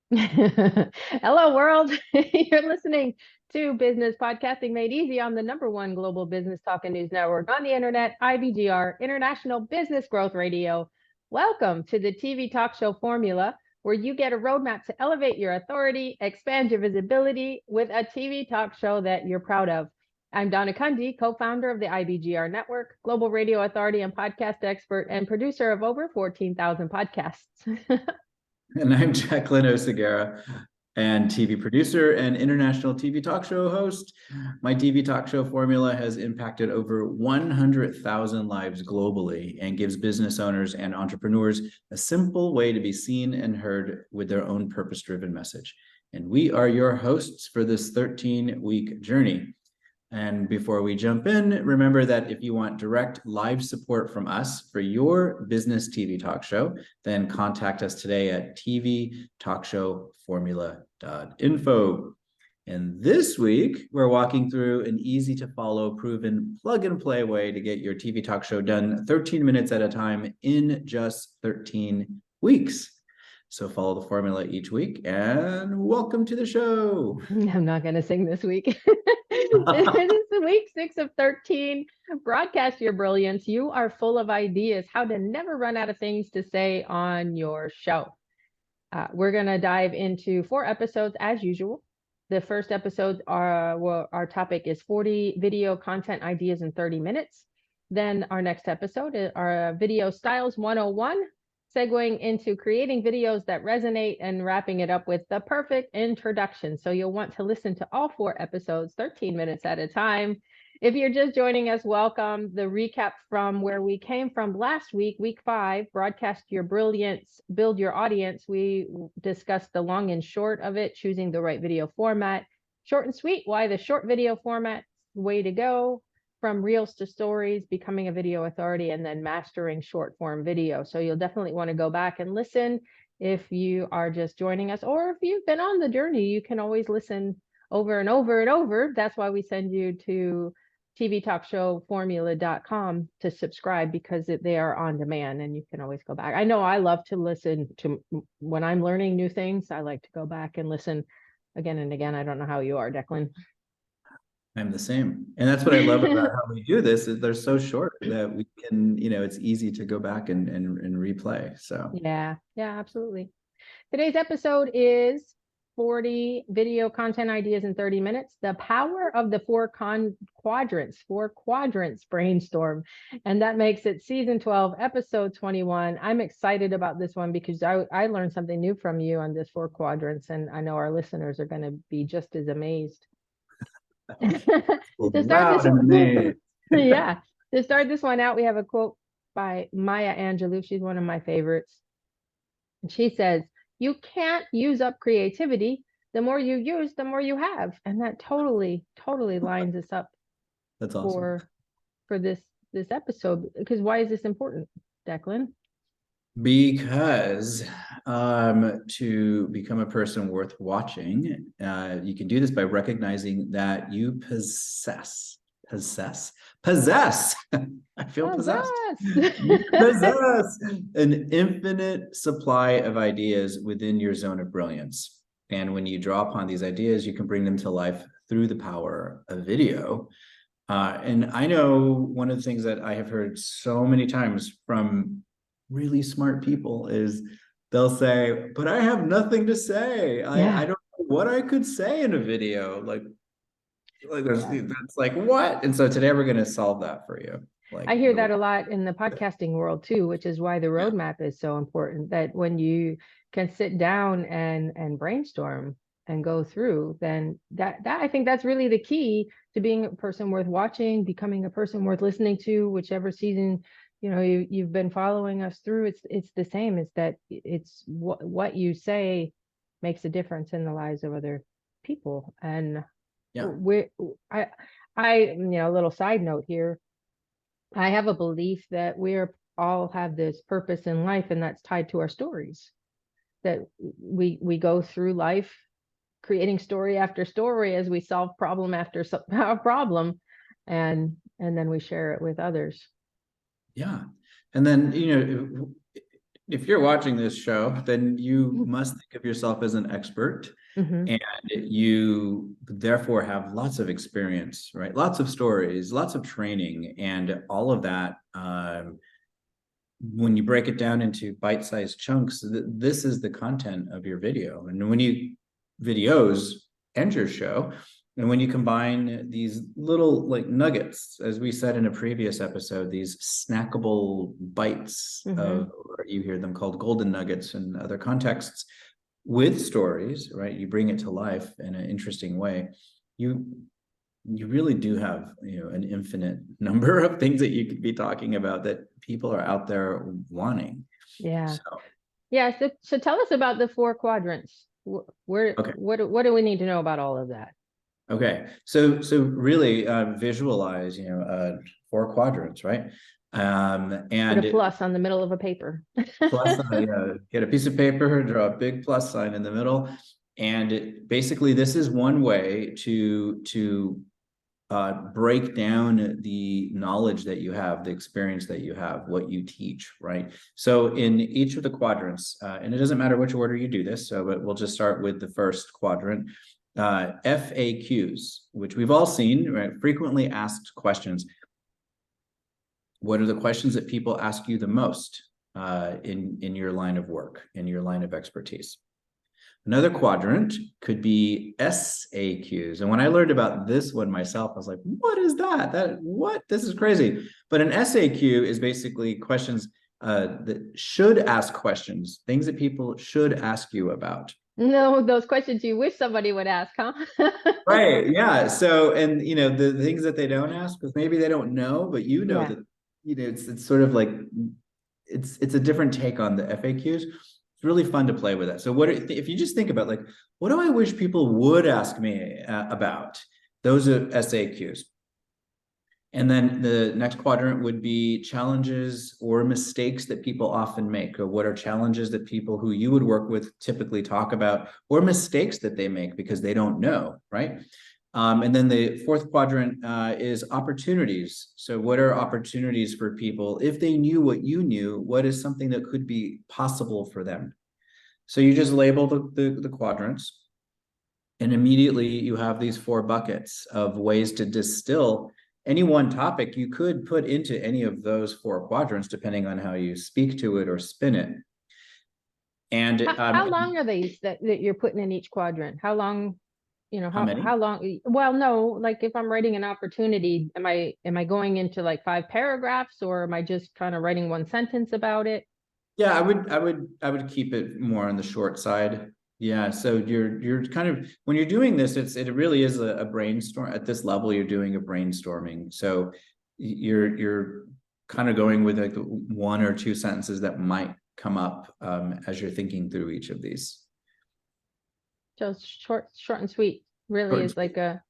Hello, world. You're listening to Business Podcasting Made Easy on the #1 global business talk and news network on the internet, IBGR, International Business Growth Radio. Welcome to the TV talk show formula, where you get a roadmap to elevate your authority, expand your visibility with a TV talk show that you're proud of. I'm Donna Kunde, co-founder of the IBGR Network, global radio authority and podcast expert, and producer of over 14,000 podcasts. And I'm Jacqueline Oseguera, and TV producer and international TV talk show host. My TV talk show formula has impacted over 100,000 lives globally and gives business owners and entrepreneurs a simple way to be seen and heard with their own purpose-driven message. And we are your hosts for this 13-week journey. And before we jump in, remember that if you want direct live support from us for your business TV talk show, then contact us today at tvtalkshowformula.info. And this week, we're walking through an easy to follow, proven plug and play way to get your TV talk show done 13 minutes at a time in just 13 weeks. So follow the formula each week, and welcome to the show. I'm not going to sing this week. This is week 6 of 13. Broadcast your brilliance. You are full of ideas, how to never run out of things to say on your show. We're going to dive into 4 episodes as usual. The first episode, our topic is 40 video content ideas in 30 minutes. Then our next episode is our video styles 101. Segueing into creating videos that resonate and wrapping it up with the perfect introduction. So you'll want to listen to all 4 episodes, 13 minutes at a time. If you're just joining us, welcome. The recap from where we came from last week, week 5, broadcast your brilliance, build your audience. We discussed the long and short of it, choosing the right video format. Short and sweet, why the short video format, way to go. From reels to stories, becoming a video authority, and then mastering short form video. So you'll definitely want to go back and listen if you are just joining us, or if you've been on the journey, you can always listen over and over and over. That's why we send you to tvtalkshowformula.com to subscribe, because they are on demand and you can always go back. I know I love to listen to when I'm learning new things. I like to go back and listen again and again. I don't know how you are, Declan. I'm the same. And that's what I love about how we do this, is they're so short that we can, it's easy to go back and replay. So yeah, absolutely. Today's episode is 40 video content ideas in 30 minutes. The power of the 4 quadrants brainstorm. And that makes it season 12, episode 21. I'm excited about this one because I learned something new from you on this 4 quadrants. And I know our listeners are going to be just as amazed. To start this one out, we have a quote by Maya Angelou. She's one of my favorites. And she says, "You can't use up creativity. The more you use, the more you have." And that totally lines us up. That's awesome. For this episode. Because why is this important, Declan? Because to become a person worth watching, you can do this by recognizing that you possess. I feel possessed. You possess an infinite supply of ideas within your zone of brilliance. And when you draw upon these ideas, you can bring them to life through the power of video. And I know one of the things that I have heard so many times from really smart people is they'll say, "But I have nothing to say. I don't know what I could say in a video." That's like, what? And so today we're going to solve that for you. I hear that a lot in the podcasting world too, which is why the roadmap is so important, that when you can sit down and brainstorm and go through, then that I think that's really the key to being a person worth watching, becoming a person worth listening to, whichever season you've been following us through. It's the same. It's that it's what you say makes a difference in the lives of other people. And a little side note here, I have a belief that we're all have this purpose in life, and that's tied to our stories, that we go through life creating story after story as we solve problem after problem, and then we share it with others. Yeah. And then, if you're watching this show, then you must think of yourself as an expert, Mm-hmm. and you therefore have lots of experience, right? Lots of stories, lots of training, and all of that. When you break it down into bite-sized chunks, this is the content of your video. And when you videos end your show, and when you combine these little like nuggets, as we said in a previous episode, these snackable bites of, or you hear them called golden nuggets in other contexts, with stories, right? You bring it to life in an interesting way. You really do have, an infinite number of things that you could be talking about that people are out there wanting. Yeah. So, Yeah. So tell us about the 4 quadrants. okay. What do we need to know about all of that? Okay. So really visualize, 4 quadrants, right? Put And a plus on the middle of a paper. plus, get a piece of paper, draw a big plus sign in the middle. And basically this is one way to break down the knowledge that you have, the experience that you have, what you teach, right? So in each of the quadrants, and it doesn't matter which order you do this, but we'll just start with the first quadrant, FAQs, which we've all seen, right? Frequently asked questions. What are the questions that people ask you the most in your line of work, in your line of expertise? Another quadrant could be SAQs. And when I learned about this one myself, I was like, what is that? What? This is crazy. But an SAQ is basically questions that should ask questions, things that people should ask you about. No, those questions you wish somebody would ask, huh? Right. Yeah. So, and the things that they don't ask, because maybe they don't know, but Yeah. that, it's sort of like, it's a different take on the FAQs. It's really fun to play with it. So if you just think about like, what do I wish people would ask me about? Those are SAQs. And then the next quadrant would be challenges or mistakes that people often make, or what are challenges that people who you would work with typically talk about, or mistakes that they make because they don't know, right? And then the fourth quadrant is opportunities. So what are opportunities for people? If they knew what you knew, what is something that could be possible for them? So you just label the quadrants, and immediately you have these 4 buckets of ways to distill any one topic you could put into any of those 4 quadrants, depending on how you speak to it or spin it. And how long are these that you're putting in each quadrant? How long? How many? How long? Well, no, like if I'm writing an opportunity, am I going into like 5 paragraphs, or am I just kind of writing one sentence about it? Yeah, I would keep it more on the short side. Yeah, so you're kind of, when you're doing this, it really is a brainstorm. At this level, you're doing a brainstorming. So you're kind of going with like 1 or 2 sentences that might come up as you're thinking through each of these. So short and sweet really is like a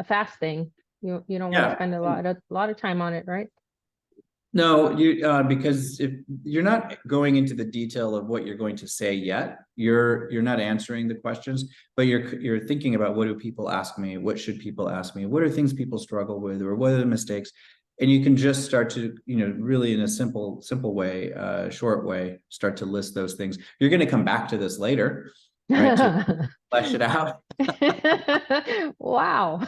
fast thing. You don't want to spend a lot of time on it, right? No, because if you're not going into the detail of what you're going to say yet, you're not answering the questions, but you're thinking about, what do people ask me? What should people ask me? What are things people struggle with, or what are the mistakes? And you can just start to, really in a simple way, short way, start to list those things. You're going to come back to this later, right? To flesh it out. Wow.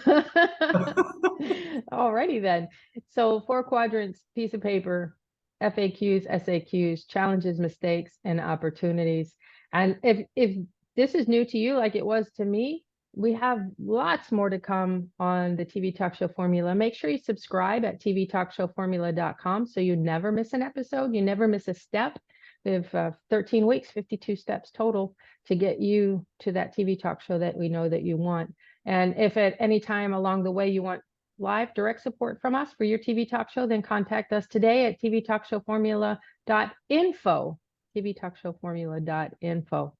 Alrighty then. So 4 quadrants, piece of paper, FAQs, SAQs, challenges, mistakes, and opportunities. And if this is new to you, like it was to me, we have lots more to come on the TV Talk Show Formula. Make sure you subscribe at tvtalkshowformula.com so you never miss an episode, you never miss a step. We have 13 weeks, 52 steps total to get you to that TV talk show that we know that you want. And if at any time along the way you want live direct support from us for your TV talk show, then contact us today at tvtalkshowformula.info, tvtalkshowformula.info.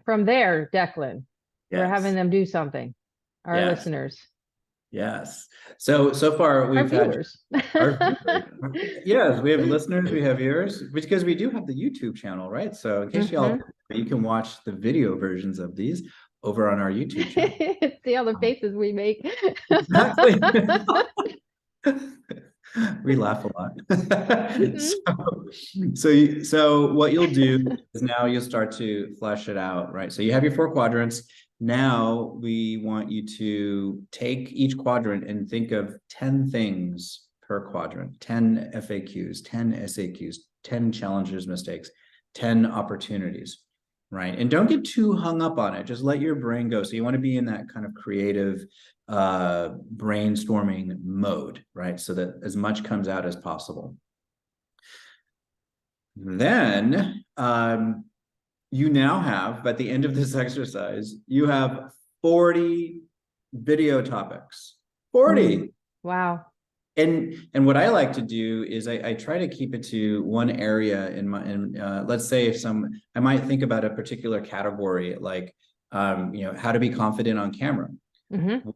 From there, Declan, we're having them do something. Our listeners. Yes. So far we've had our viewers. Yes, we have listeners, we have viewers, because we do have the YouTube channel, right? So in case you can watch the video versions of these over on our YouTube channel. See all the faces we make. Exactly. We laugh a lot. Mhm. So what you'll do is now you'll start to flesh it out, right? So you have your 4 quadrants. Now we want you to take each quadrant and think of 10 things per quadrant, 10 FAQs, 10 SAQs, 10 challenges, mistakes, 10 opportunities, right? And don't get too hung up on it. Just let your brain go. So you want to be in that kind of creative brainstorming mode, right? So that as much comes out as possible. Then you now have, at the end of this exercise, you have 40 video topics. 40. Wow. And what I like to do is I try to keep it to one area in my, let's say if I might think about a particular category, like, how to be confident on camera. Mm-hmm.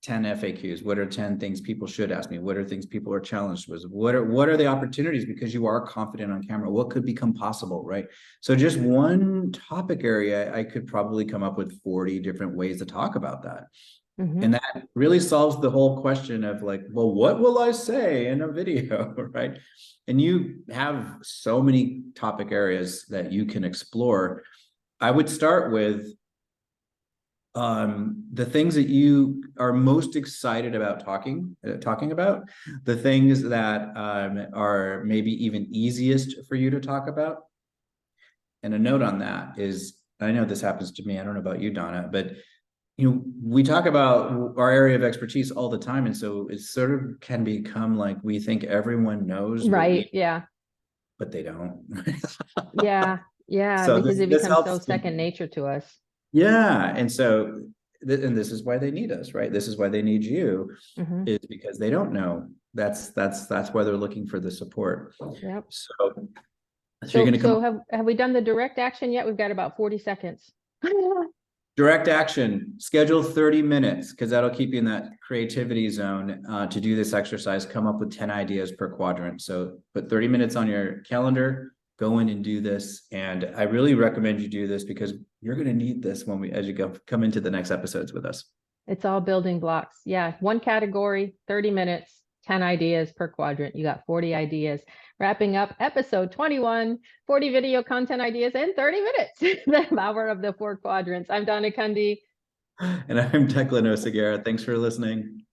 10 FAQs. What are 10 things people should ask me? What are things people are challenged with? What are the opportunities because you are confident on camera? What could become possible, right? So just one topic area, I could probably come up with 40 different ways to talk about that. Mm-hmm. And that really solves the whole question of like, well, what will I say in a video, right? And you have so many topic areas that you can explore. I would start with the things that you are most excited about talking about, the things that are maybe even easiest for you to talk about. And a note on that is, I know this happens to me, I don't know about you, Donna, but we talk about our area of expertise all the time, and so it sort of can become like we think everyone knows Right. Yeah. but they don't. Yeah. Yeah. So Because it this becomes so helps. second nature to us. Yeah, and so and this is why they need us, right? This is why they need you, Mm-hmm. is because they don't know. That's why they're looking for the support. Yep. So you're So, going to come up have we done the direct action yet? We've got about 40 seconds. direct action, schedule 30 minutes because that'll keep you in that creativity zone to do this exercise. Come up with 10 ideas per quadrant. So put 30 minutes on your calendar, go in and do this. And I really recommend you do this because you're going to need this as you come into the next episodes with us. It's all building blocks. Yeah. One category, 30 minutes, 10 ideas per quadrant. You got 40 ideas. Wrapping up episode 21, 40 video content ideas in 30 minutes. The power of the 4 quadrants. I'm Donna Cundy. And I'm Declan Oseguera. Thanks for listening.